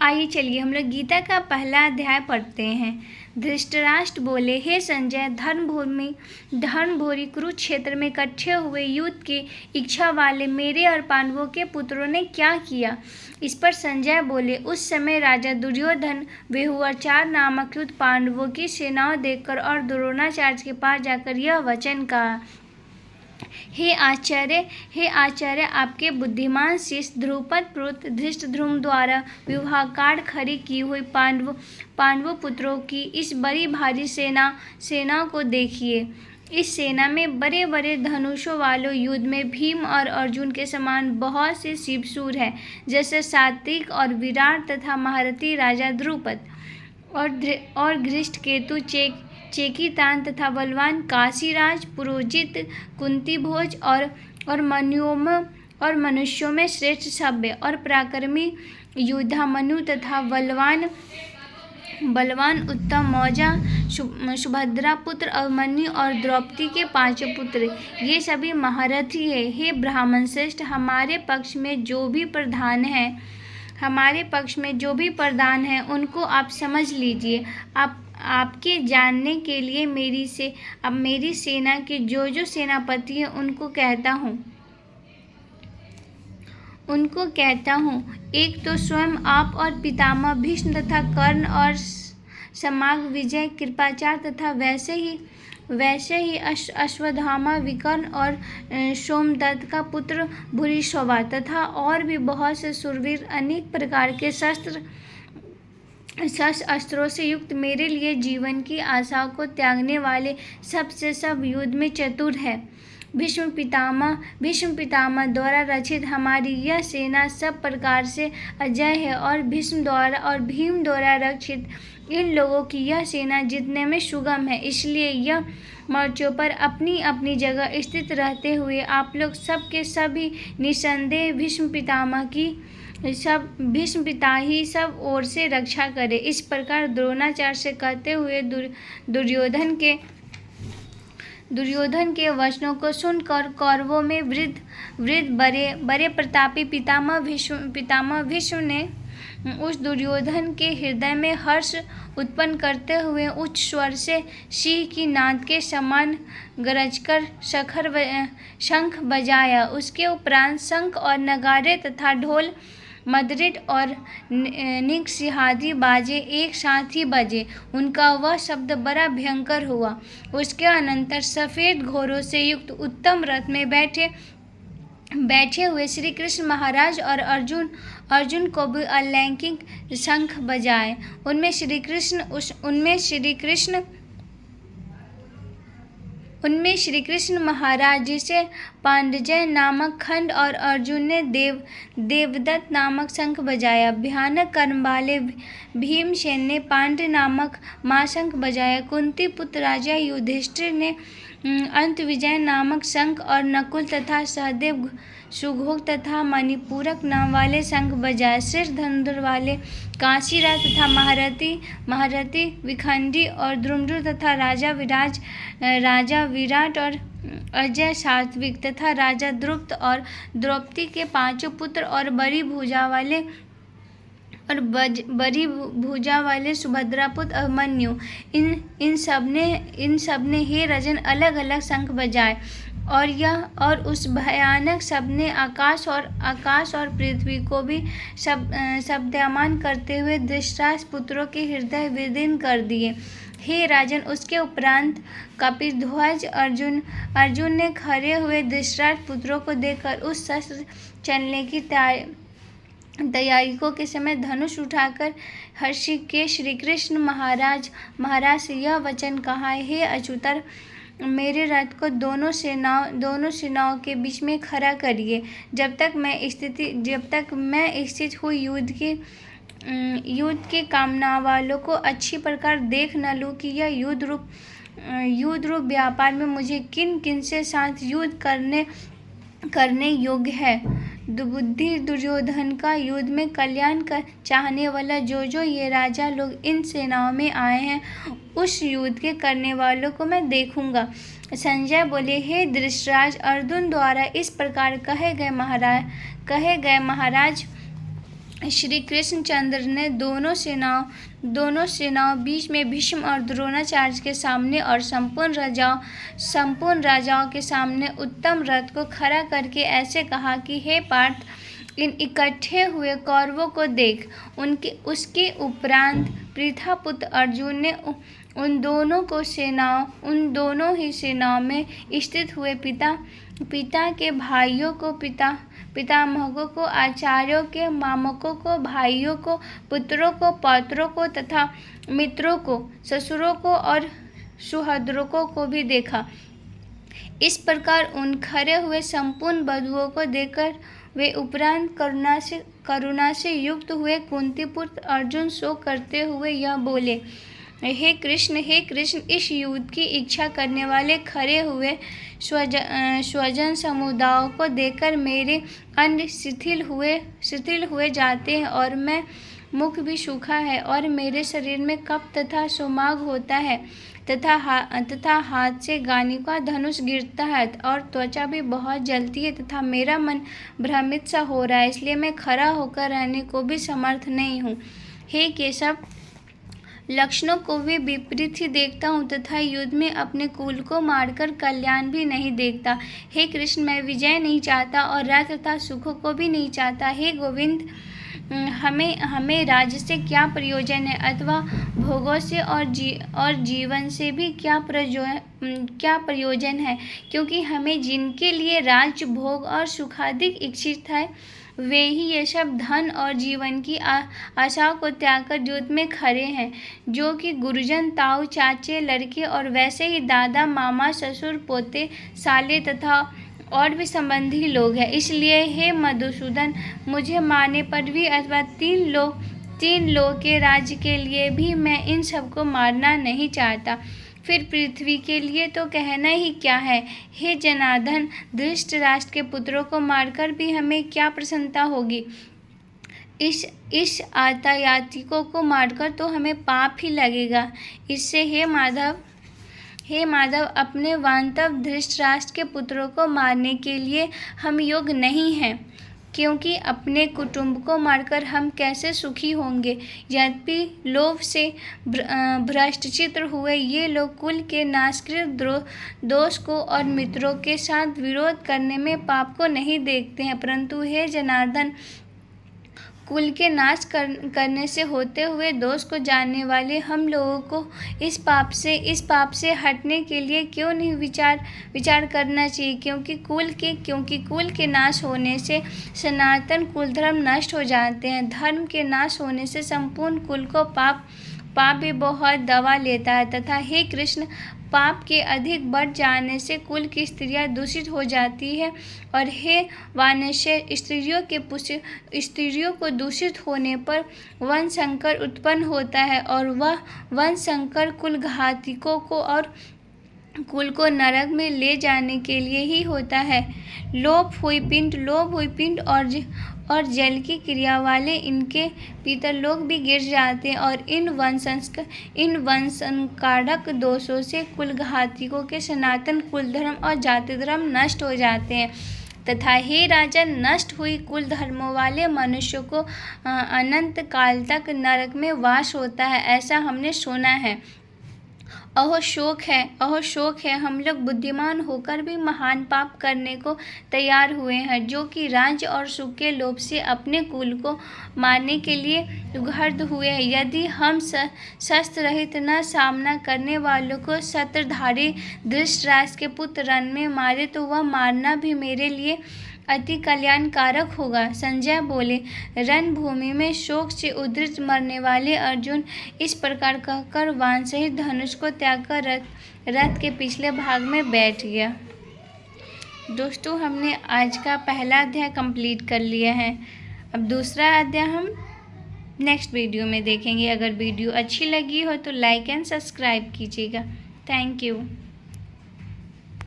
आइए चलिए हम लोग गीता का पहला अध्याय पढ़ते हैं। धृतराष्ट्र बोले, हे संजय, धर्मभूरि कुरुक्षेत्र में इकट्ठे हुए युद्ध की इच्छा वाले मेरे और पांडवों के पुत्रों ने क्या किया। इस पर संजय बोले, उस समय राजा दुर्योधन बेहुआचार नामक युद्ध पांडवों की सेनाओं देखकर और द्रोणाचार्य के पास जाकर यह वचन कहा, हे आचार्य, आपके बुद्धिमान शिष्य ध्रुपद पुत्र धृष्टद्युम्न द्वारा विवाह कार्ड खड़ी की हुई पांडवों पुत्रों की इस बड़ी भारी सेना को देखिए। इस सेना में बड़े बड़े धनुषों वालों युद्ध में भीम और अर्जुन के समान बहुत से शिवसूर हैं, जैसे सात्विक और विराट तथा महारथी राजा द्रुपद और धृष्टकेतु चेकितान तथा बलवान काशीराज पुरोजित कुंती भोज और मनुष्यों में श्रेष्ठ सभ्य और पराक्रमी योद्धा मनु तथा बलवान उत्तम मौजा सुभद्रा पुत्र अभिमन्यु और द्रौपदी के 5 पुत्र, ये सभी महारथी हैं। हे ब्राह्मण श्रेष्ठ, हमारे पक्ष में जो भी प्रधान हैं उनको आप समझ लीजिए। आपके जानने के लिए मेरी सेना के जो सेनापति हैं उनको कहता हूँ। एक तो स्वयं आप और पितामह भीष्म तथा कर्ण और सम्राट विजय कृपाचार्य तथा वैसे ही अश्वत्थामा विकर्ण और सोमदत्त का पुत्र भूरिश्रवा तथा और भी बहुत से शूरवीर अनेक प्रकार के शस्त्र अस्त्रों से युक्त मेरे लिए जीवन की आशाओं को त्यागने वाले सबसे सब युद्ध में चतुर है। भीष्म पितामह द्वारा रचित हमारी यह सेना सब प्रकार से अजय है और भीम द्वारा रचित इन लोगों की यह सेना जीतने में सुगम है। इसलिए यह मोर्चों पर अपनी अपनी जगह स्थित रहते हुए आप लोग सबके सभी निसंदेह भीष्म पिता ही सब ओर से रक्षा करे। इस प्रकार द्रोणाचार्य से कहते हुए दुर्योधन के वचनों को सुनकर कौरवों में वृद्ध बड़े प्रतापी पितामह भीष्म ने उस दुर्योधन के हृदय में हर्ष उत्पन्न करते हुए उच्च स्वर से सिंह की नाद के समान गरजकर शंख बजाया। उसके उपरांत शंख और नगाड़े तथा ढोल मदरिट और निकसिहादी बाजे एक साथ ही बजे। उनका वह शब्द बड़ा भयंकर हुआ। उसके अनंतर सफेद घोड़ों से युक्त उत्तम रथ में बैठे हुए श्री कृष्ण महाराज और अर्जुन को भी अलौकिक शंख बजाए। उनमें श्री कृष्ण महाराज जी से पांडजय नामक खंड और अर्जुन ने देवदत्त नामक शंख बजाया। भयानक कर्म वाले भीमसेन ने पांड नामक महाशंख बजाया। कुंती पुत्र राजा युधिष्ठिर ने अंतविजय नामक शंख और नकुल तथा सहदेव सुघोष तथा मणिपूरक नाम वाले शंख बजाए। श्रेष्ठ धनुर्धर वाले काशीराज तथा महारथी विखंडी और द्रुमदुर तथा राजा विराट और अजय सात्विक तथा राजा द्रुपद और द्रौपदी के 5 पुत्र और बड़ी भुजा वाले सुभद्रा पुत्र अभिमन्यु, इन सब ने हे राजन अलग अलग शंख बजाए। और उस भयानक सबने आकाश और पृथ्वी को भी शब्दमान करते हुए धृतराष्ट्र पुत्रों के हृदय विदीर्ण कर दिए। हे राजन, उसके उपरांत कपिध्वज अर्जुन ने खड़े हुए धृतराष्ट्र पुत्रों को देखकर उस शस्त्र चलने की तैयारी के समय धनुष उठाकर हर्षिकेश श्री कृष्ण महाराज से यह वचन कहा, हे अच्युतर, मेरे रथ को दोनों सेनाओं के बीच में खड़ा करिए। जब तक मैं स्थित हुई युद्ध के कामना वालों को अच्छी प्रकार देख न लूं कि यह युद्ध रूप व्यापार में मुझे किन से साथ युद्ध करने योग्य है। दुबुद्धि दुर्योधन का युद्ध में कल्याण का चाहने वाला जो ये राजा लोग इन सेनाओं में आए हैं, उस युद्ध के करने वालों को मैं देखूंगा। संजय बोले, हे धृतराष्ट्र, अर्जुन द्वारा इस प्रकार कहे गए महाराज श्री कृष्णचंद्र ने दोनों सेनाओं बीच में भीष्म और द्रोणाचार्य के सामने और संपूर्ण राजाओं के सामने उत्तम रथ को खड़ा करके ऐसे कहा कि हे पार्थ, इन इकट्ठे हुए कौरवों को देख। उसके उपरांत प्रथापुत्र अर्जुन ने उन दोनों ही सेनाओं में स्थित हुए पिता के भाइयों को, पितामहों को, आचार्यों के मामकों को, भाइयों को, पुत्रों को, पौत्रों को तथा मित्रों को, ससुरों को और सुहृदों को भी देखा। इस प्रकार उन खड़े हुए संपूर्ण बंधुओं को देखकर वे उपरांत करुणा से युक्त हुए कुंती पुत्र अर्जुन शोक करते हुए यह बोले, हे कृष्ण, इस युद्ध की इच्छा करने वाले खड़े हुए स्वजन समुदायों को देखकर मेरे अंग शिथिल हुए जाते हैं और मैं मुख भी सूखा है और मेरे शरीर में कफ तथा सोमाग होता है तथा हाथ से गानी का धनुष गिरता है और त्वचा भी बहुत जलती है तथा मेरा मन भ्रमित सा हो रहा है, इसलिए मैं खड़ा होकर रहने को भी समर्थ नहीं हूँ। हे केशव, लक्षणों को भी विपरीत ही देखता हूँ तथा युद्ध में अपने कुल को मारकर कल्याण भी नहीं देखता। हे कृष्ण, मैं विजय नहीं चाहता और राज्य तथा सुखों को भी नहीं चाहता। हे गोविंद, हमें राज्य से क्या प्रयोजन है अथवा भोगों से और जीवन से भी क्या प्रयोजन है, क्योंकि हमें जिनके लिए राज्य, भोग और सुखाधिक इच्छित है वे ही ये सब धन और जीवन की आशाओं को त्याग कर युद्ध में खड़े हैं, जो कि गुरुजन, ताऊ, चाचे, लड़के और वैसे ही दादा, मामा, ससुर, पोते, साले तथा और भी संबंधी लोग हैं। इसलिए हे मधुसूदन, मुझे मारने पर भी अथवा तीन लोग के राज्य के लिए भी मैं इन सबको मारना नहीं चाहता। फिर पृथ्वी के लिए तो कहना ही क्या है। हे जनार्दन, धृतराष्ट्र के पुत्रों को मारकर भी हमें क्या प्रसन्नता होगी। इस आततायियों को मारकर तो हमें पाप ही लगेगा। इससे हे माधव, अपने वास्तव धृतराष्ट्र के पुत्रों को मारने के लिए हम योग्य नहीं हैं, क्योंकि अपने कुटुंब को मारकर हम कैसे सुखी होंगे। यद्यपि लोभ से भ्रष्टचित्त हुए ये लोग कुल के नाशकृत दोष को और मित्रों के साथ विरोध करने में पाप को नहीं देखते हैं, परंतु हे जनार्दन, कुल के नाश करने से होते हुए दोष को जानने वाले हम लोगों को इस पाप से हटने के लिए क्यों नहीं विचार करना चाहिए, क्योंकि कुल के नाश होने से सनातन कुल धर्म नष्ट हो जाते हैं। धर्म के नाश होने से संपूर्ण कुल को पाप भी बहुत दबा लेता है तथा हे कृष्ण, पाप के अधिक बढ़ जाने से कुल की स्त्रियां दूषित हो जाती है और हे वानश्य, स्त्रियों को दूषित होने पर वंश संकर उत्पन्न होता है और वह वंश संकर कुल घातिकों को और कुल को नरक में ले जाने के लिए ही होता है। लोभ हुई पिंड और जल की क्रिया वाले इनके पितर लोग भी गिर जाते हैं और इन वंशकारक दोषों से कुल घातिकों के सनातन कुल धर्म और जाति धर्म नष्ट हो जाते हैं तथा हे राजन, नष्ट हुई कुल धर्मों वाले मनुष्यों को अनंत काल तक नरक में वास होता है, ऐसा हमने सुना है। अहो शोक है, हम लोग बुद्धिमान होकर भी महान पाप करने को तैयार हुए हैं, जो कि राज्य और सुख के लोभ से अपने कुल को मारने के लिए उघर्द हुए हैं। यदि हम शस्त्र रहित न सामना करने वालों को शस्त्रधारी धृतराष्ट्र के पुत्र रण में मारे तो वह मारना भी मेरे लिए अति कल्याणकारक होगा। संजय बोले, रणभूमि में शोक से उद्धृत मरने वाले अर्जुन इस प्रकार कहकर वाण सहित धनुष को त्याग कर रथ के पिछले भाग में बैठ गया। दोस्तों, हमने आज का पहला अध्याय कंप्लीट कर लिया है। अब दूसरा अध्याय हम नेक्स्ट वीडियो में देखेंगे। अगर वीडियो अच्छी लगी हो तो लाइक एंड सब्सक्राइब कीजिएगा। Thank you.